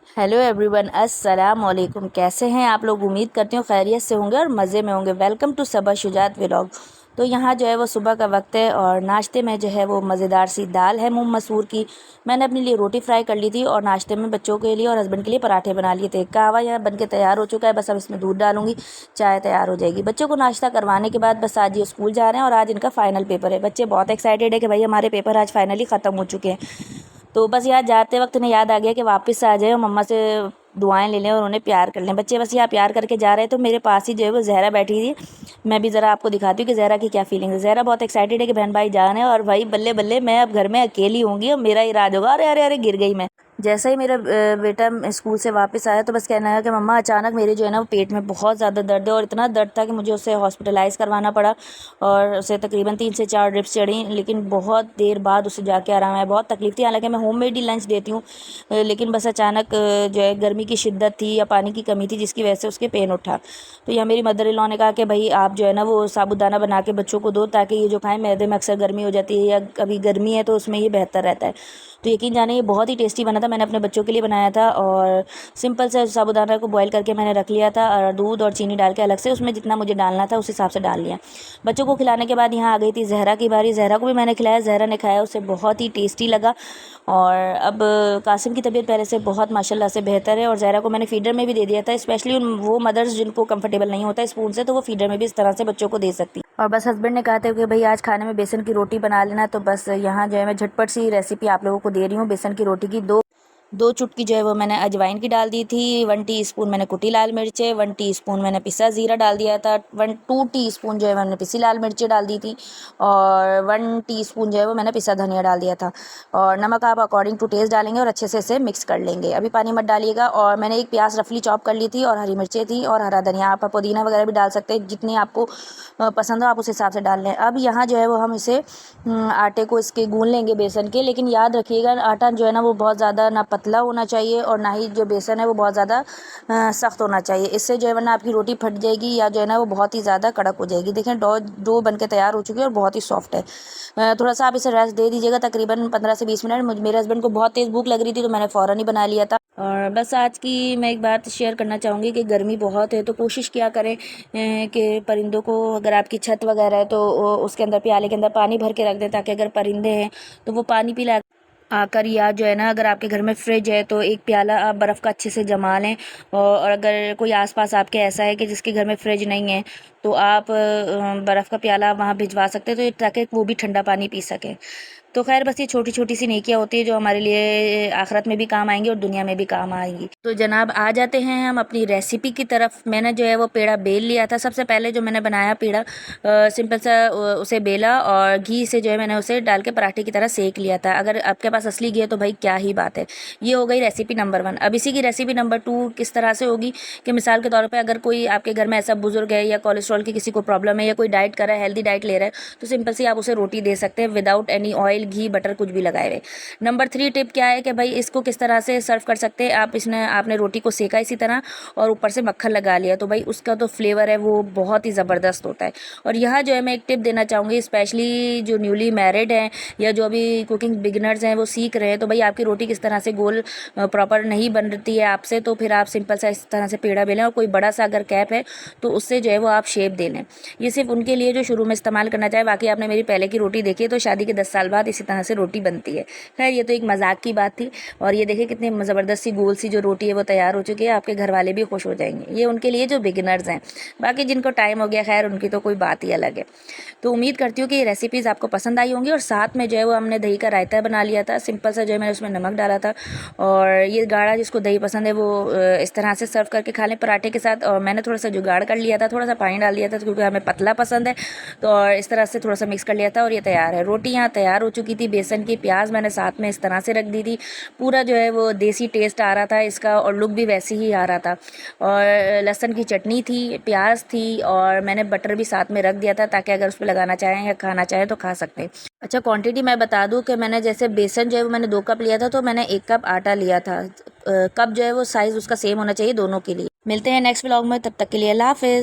Hello everyone, अस्सलाम वालेकुम। कैसे हैं आप लोग? उम्मीद करती हूँ खैरियत से होंगे और मज़े में होंगे। Welcome to Saba Shujat vlog. तो यहाँ जो है वो सुबह का वक्त है और नाश्ते में जो है वो मज़ेदार सी दाल है मूंग मसूर की। मैंने अपने लिए रोटी फ्राई कर ली थी और नाश्ते में बच्चों के लिए और हस्बैंड के लिए पराठे बना लिए थे। कहवा यहाँ बन के तैयार हो चुका है, बस अब इसमें दूध डालूंगी, चाय तैयार हो जाएगी। बच्चों को नाश्ता करवाने के बाद बस आज ये स्कूल जा रहे हैं और आज इनका फ़ाइनल पेपर है। बच्चे बहुत एक्साइटेड है कि भाई हमारे पेपर आज फाइनली ख़त्म हो चुके हैं। तो बस यहाँ जाते वक्त इन्हें याद आ गया कि वापस आ जाए और मम्मा से दुआएं ले लें और उन्हें प्यार कर लें। बच्चे बस यहाँ प्यार करके जा रहे हैं। तो मेरे पास ही जो है वो जहरा बैठी थी। मैं भी ज़रा आपको दिखाती हूँ कि जहरा की क्या फीलिंग है। जहरा बहुत एक्साइटेड है कि बहन भाई जा रहे हैं और भाई बल्ले बल्ले मैं अब घर में अकेली होंगी और मेरा ही राज होगा। अरे अरे अरे, गिर गई मैं। जैसे ही मेरा बेटा स्कूल से वापस आया तो बस कहना है कि मम्मा अचानक मेरे जो है ना वो पेट में बहुत ज़्यादा दर्द है और इतना दर्द था कि मुझे उसे हॉस्पिटलाइज़ करवाना पड़ा और उसे तकरीबन 3 से 4 ड्रिप्स चढ़ी, लेकिन बहुत देर बाद उसे जाके आराम आया। बहुत तकलीफ थी, हालांकि मैं होममेड ही लंच देती हूँ, लेकिन बस अचानक जो है गर्मी की शिद्दत थी या पानी की कमी थी जिसकी वजह से उसके पेन उठा। तो यहाँ मेरी मदर इन लॉ ने कहा कि भाई आप जो है ना वो साबूदाना बना के बच्चों को दो ताकि ये जो खाएं, मैदे में अक्सर गर्मी हो जाती है या कभी गर्मी है तो उसमें ये बेहतर रहता है। तो यकीन जाने ये बहुत ही टेस्टी बना था। मैंने अपने बच्चों के लिए बनाया था और सिंपल से साबूदाना को बॉईल करके मैंने रख लिया था और दूध और चीनी डाल के अलग से उसमें जितना मुझे डालना था उस हिसाब से डाल लिया। बच्चों को खिलाने के बाद यहाँ आ गई थी जहरा की बारी। जहरा को भी मैंने खिलाया, जहरा ने खाया, उसे बहुत ही टेस्टी लगा। और अब कासिम की तबीयत पहले से बहुत माशाल्लाह से बेहतर है और जहरा को मैंने फीडर में भी दे दिया था। स्पेशली उन वो मदर्स जिनको कंफर्टेबल नहीं होता स्पून से, तो वो फीडर में भी इस तरह से बच्चों को दे सकती। और बस हस्बैंड ने कहा था कि भाई आज खाने में बेसन की रोटी बना लेना। तो बस यहाँ जो है मैं झटपट सी रेसिपी आप लोगों को दे रही हूँ बेसन की रोटी की। दो चुटकी जो है वो मैंने अजवाइन की डाल दी थी। 1 टीस्पून मैंने कुटी लाल मिर्चें, 1 टीस्पून मैंने पिसा ज़ीरा डाल दिया था, 2 टीस्पून जो है मैंने पिसी लाल मिर्चें डाल दी थी और 1 टीस्पून जो है वो मैंने पिसा धनिया डाल दिया था। और नमक आप अकॉर्डिंग टू टेस्ट डालेंगे और अच्छे से इसे मिक्स कर लेंगे। अभी पानी मत डालिएगा। और मैंने एक प्याज रफली चॉप कर ली थी और हरी मिर्चें थी और हरा धनिया, आप पुदीना वगैरह भी डाल सकते हैं, जितनी आपको पसंद हो आप उस हिसाब से डाल लें। अब यहाँ जो है वो हम इसे आटे को इसके गूंद लेंगे बेसन के, लेकिन याद रखिएगा आटा जो है ना वो बहुत ज़्यादा ना पतला होना चाहिए और ना ही जो बेसन है वो बहुत ज़्यादा सख्त होना चाहिए। इससे जो है वरना आपकी रोटी फट जाएगी या जो है ना वो बहुत ही ज़्यादा कड़क हो जाएगी। देखें डो बन के तैयार हो चुकी है और बहुत ही सॉफ्ट है। थोड़ा सा आप इसे रेस्ट दे दीजिएगा, तकरीबन 15 से 20 मिनट। मेरे हस्बैंड को बहुत तेज़ भूख लग रही थी तो मैंने फ़ौरन ही बना लिया था। और बस आज की मैं एक बात शेयर करना चाहूँगी कि गर्मी बहुत है तो कोशिश किया करें कि परिंदों को, अगर आपकी छत वगैरह है तो उसके अंदर प्याले के अंदर पानी भर के रख दें ताकि अगर परिंदे हैं तो वो पानी पी आकर, या जो है ना अगर आपके घर में फ्रिज है तो एक प्याला आप बर्फ़ का अच्छे से जमा लें। और अगर कोई आसपास आपके ऐसा है कि जिसके घर में फ्रिज नहीं है तो आप बर्फ़ का प्याला वहाँ भिजवा सकते हैं तो ताकि वो भी ठंडा पानी पी सकें। तो खैर बस ये छोटी छोटी सी नेकियां होती है जो हमारे लिए आखिरत में भी काम आएंगी और दुनिया में भी काम आएंगी। तो जनाब आ जाते हैं हम अपनी रेसिपी की तरफ। मैंने जो है वो पेड़ा बेल लिया था। सबसे पहले जो मैंने बनाया पेड़ा सिंपल सा उसे बेला और घी से जो है मैंने उसे डाल के पराठे की तरह सेक लिया था। अगर आपके पास असली घी है तो भाई क्या ही बात है। ये हो गई रेसिपी नंबर 1। अब इसी की रेसिपी नंबर 2 किस तरह से होगी कि मिसाल के तौर पर अगर कोई आपके घर में ऐसा बुजुर्ग है या कोलेस्ट्रॉल की किसी को प्रॉब्लम है या कोई डाइट कर रहा है, हेल्दी डाइट ले रहा है, तो सिंपल सी आप उसे रोटी दे सकते हैं विदाउट एनी ऑयल, घी, बटर कुछ भी लगाए हुए। नंबर 3 टिप क्या है कि भाई इसको किस तरह से सर्व कर सकते हैं आप। इसने आपने रोटी को सेका इसी तरह और ऊपर से मक्खन लगा लिया तो भाई उसका तो फ्लेवर है वो बहुत ही ज़बरदस्त होता है। और यहाँ जो है मैं एक टिप देना चाहूँगी, स्पेशली जो न्यूली मैरिड हैं या जो अभी कुकिंग बिगनर्स हैं वो सीख रहे हैं, तो भाई आपकी रोटी किस तरह से गोल प्रॉपर नहीं बन रही है आपसे, तो फिर आप सिंपल सा इस तरह से पेड़ा बेलें और कोई बड़ा सा अगर कैप है तो उससे जो है वो आप शेप दे लें। ये सिर्फ उनके लिए जो शुरू में इस्तेमाल करना चाहे। बाकी आपने मेरी पहले की रोटी देखी है तो शादी के 10 साल बाद इसी तरह से रोटी बनती है। खैर ये तो एक मजाक की बात थी। और ये देखिए कितनी ज़बरदस्त सी गोल सी जो रोटी है वो तैयार हो चुकी है। आपके घर वाले भी खुश हो जाएंगे। ये उनके लिए जो बिगिनर्स हैं, बाकी जिनको टाइम हो गया खैर उनकी तो कोई बात ही अलग है। तो उम्मीद करती हूँ कि ये रेसिपीज़ आपको पसंद आई होंगी। और साथ में जो है वो हमने दही का रायता बना लिया था। सिंपल सा जो है मैंने उसमें नमक डाला था। और ये गाढ़ा जिसको दही पसंद है वो इस तरह से सर्व करके खा लें पराठे के साथ। और मैंने थोड़ा सा जुगाड़ कर लिया था, थोड़ा सा पानी डाल दिया था क्योंकि हमें पतला पसंद है। तो और इस तरह से थोड़ा सा मिक्स कर लिया था और ये तैयार है। रोटी यहाँ तैयार हो चुकी थी बेसन की। प्याज मैंने साथ में इस तरह से रख दी थी। पूरा जो है वो देसी टेस्ट आ रहा था इसका और लुक भी वैसे ही आ रहा था। और लहसुन की चटनी थी, प्याज थी और मैंने बटर भी साथ में रख दिया था ताकि अगर उस पर लगाना चाहें या खाना चाहें तो खा सकते हैं। अच्छा, क्वांटिटी मैं बता दूं कि मैंने जैसे बेसन जो है वो मैंने 2 कप लिया था तो मैंने 1 कप आटा लिया था। कप जो है वो साइज़ उसका सेम होना चाहिए दोनों के लिए। मिलते हैं नेक्स्ट व्लॉग में, तब तक के लिए अल्लाह हाफिज़।